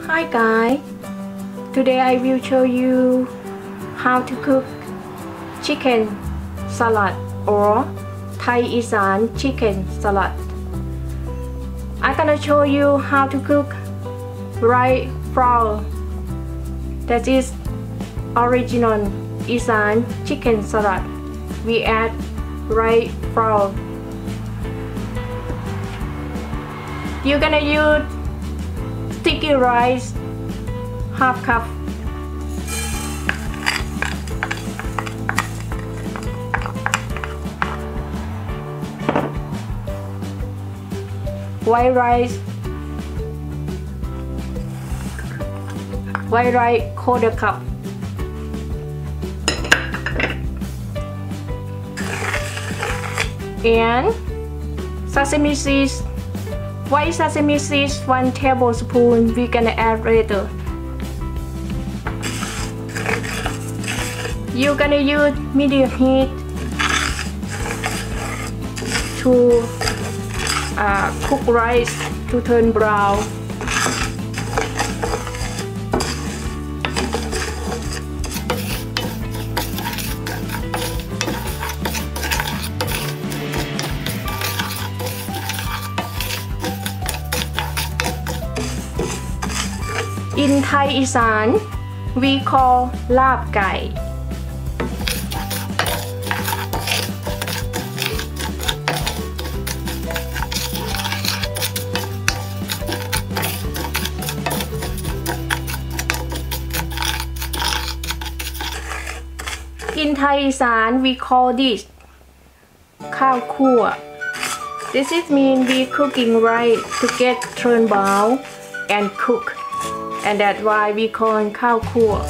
Hi guys, today I will show you how to cook chicken salad or Thai Isan chicken salad. I'm gonna show you how to cook rice flour, that is original Isan chicken salad. We add rice flour. You're gonna use sticky rice, half cup. White rice, quarter cup. And sesame seeds, white sesame seeds 1 tablespoon. We're gonna add later. You're gonna use medium heat to cook rice to turn brown. In Thai Isan, we call Larb gai. In Thai Isan, we call this khao khua. This is mean we cooking rice to get turned brown and cook. And that's why we call it khao khua.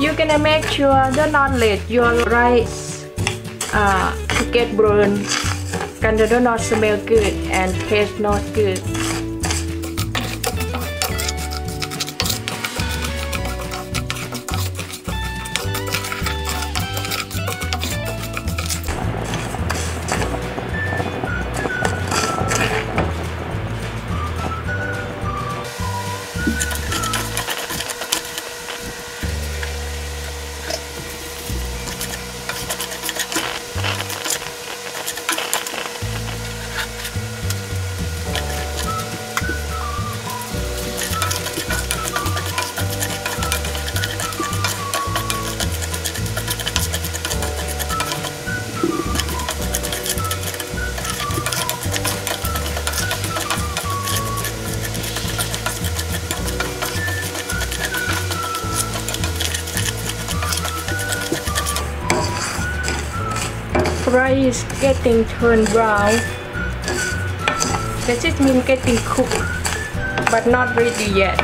You're gonna make sure do not let your rice to get burned, and do not smell good and taste not good. Rice is getting turned brown. That just means getting cooked, but not ready yet.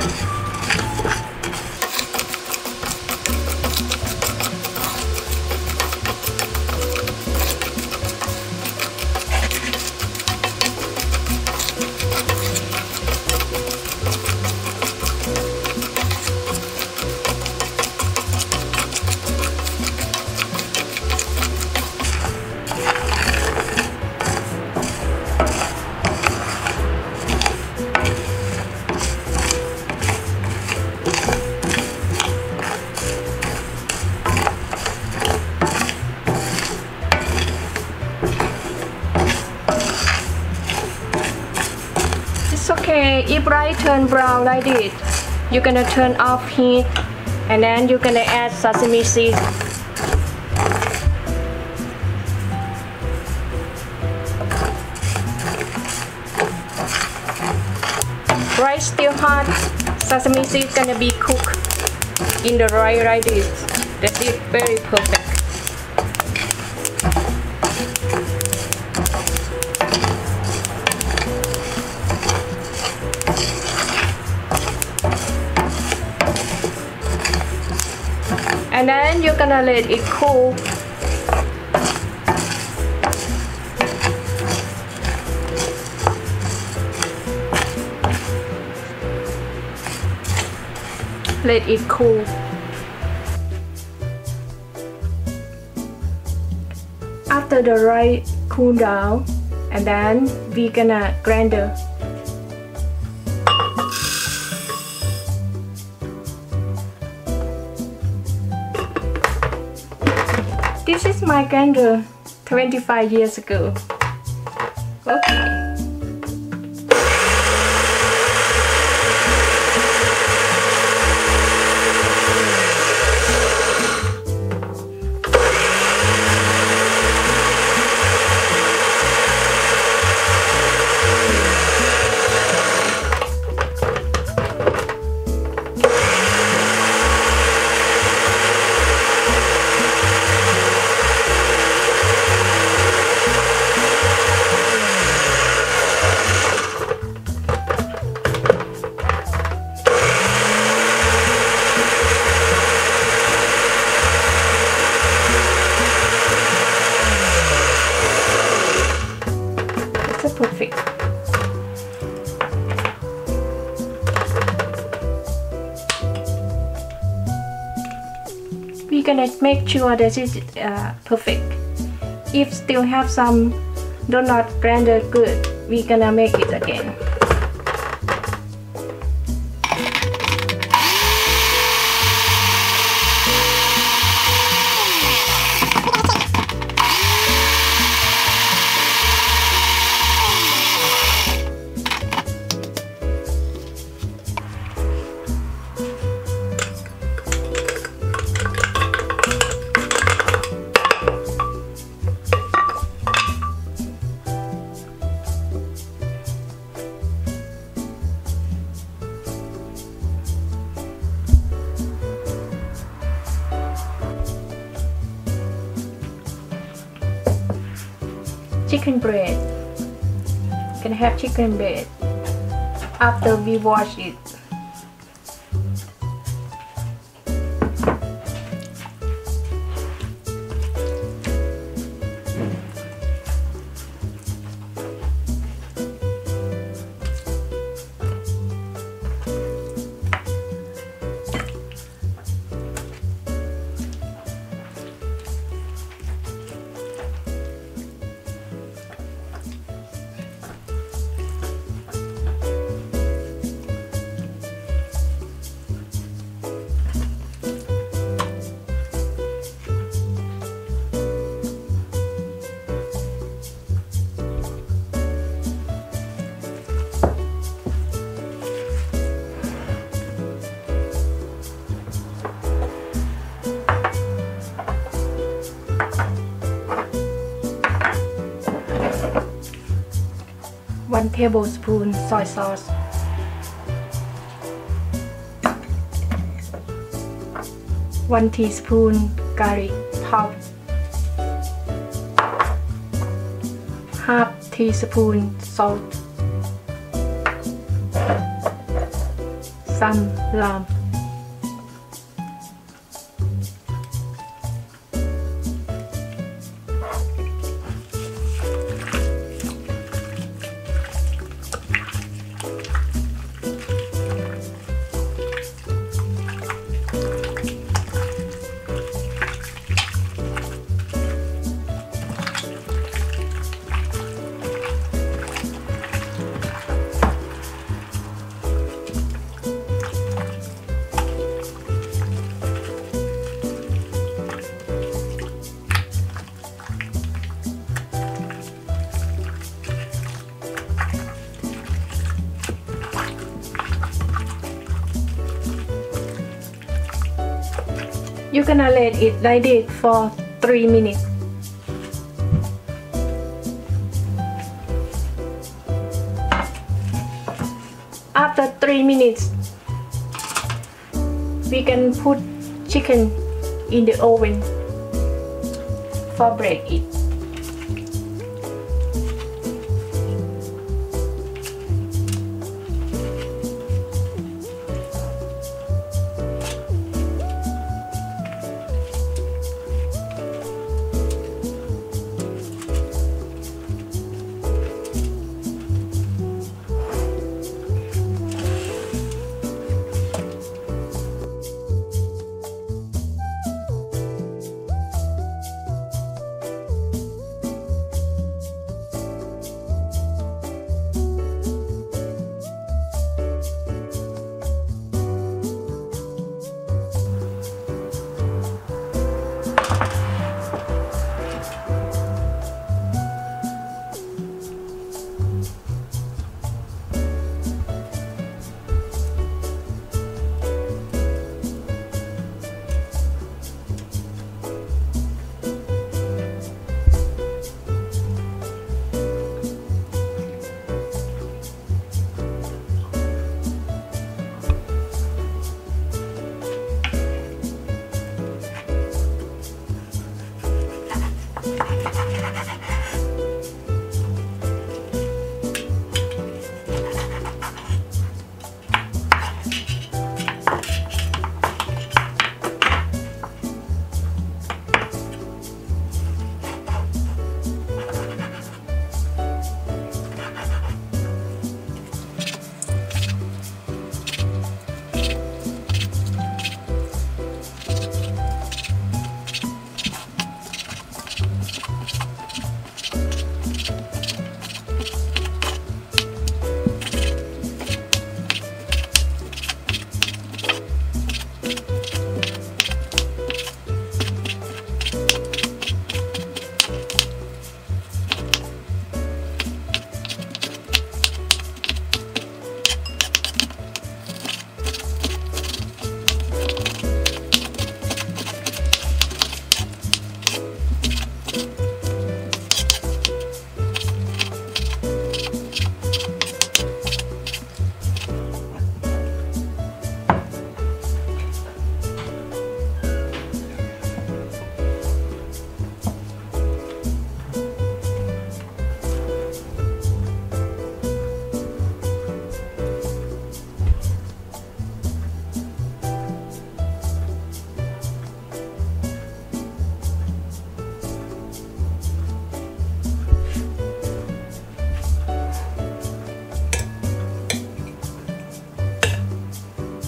It's okay if rice turn brown like this. You're gonna turn off heat and then you're gonna add sesame seeds. Rice still hot, sesame seeds gonna be cooked in the rice like this. That is very perfect. and then you're gonna let it cool. Let it cool. After the rice cool down, and then we gonna grinder. This is my grinder 25 years ago. Okay. Perfect. We're gonna make sure that it's perfect. If still have some do not grinder good, we're gonna make it again. Chicken breast. You can have chicken breast after we wash it. One tablespoon soy sauce, 1 teaspoon garlic powder, half teaspoon salt, some lamb, You're gonna let it like this for 3 minutes. After 3 minutes, we can put chicken in the oven for break it.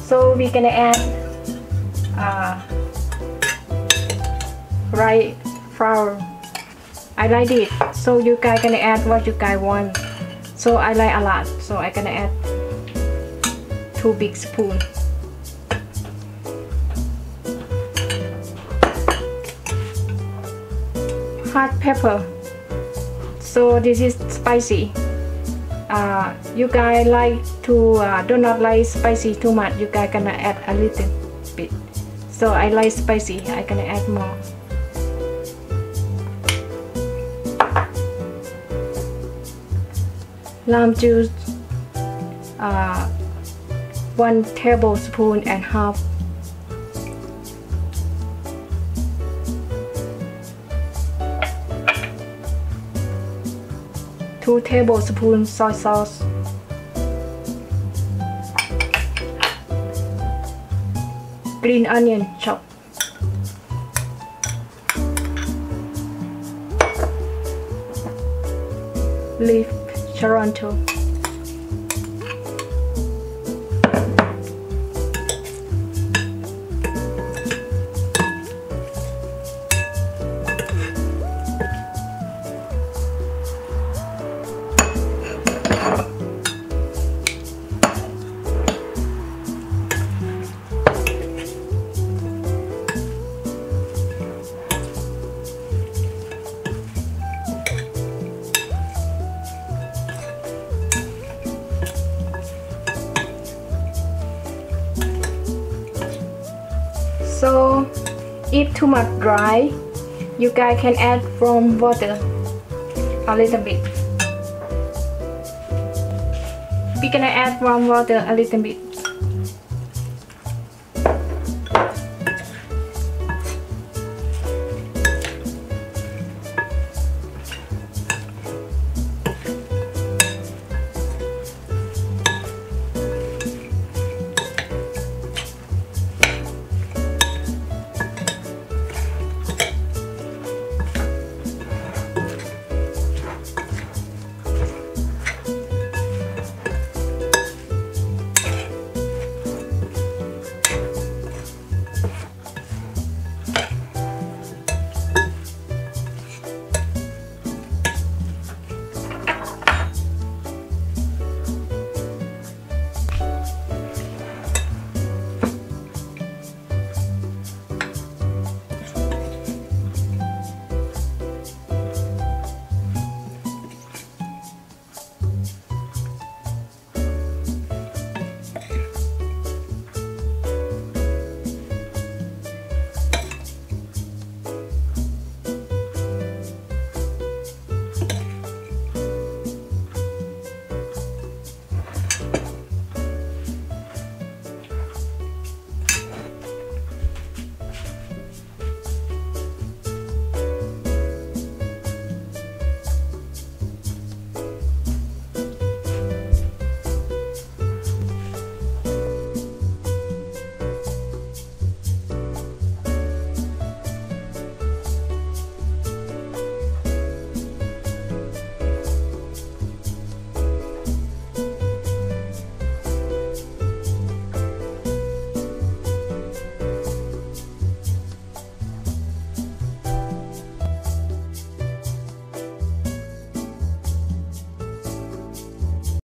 So we're gonna add rice flour. I like it, so you guys gonna add what you guys want. So I like a lot, so I gonna add 2 big spoons. Hot pepper. So this is spicy. You guys like to do not like spicy too much, you guys gonna add a little bit. So I like spicy, I gonna add more. Lime juice, 1 tablespoon and half. Two tablespoons soy sauce. Green onion chopped. Leaf Cilantro. So if too much dry, you guys can add from water a little bit. We're gonna add warm water a little bit.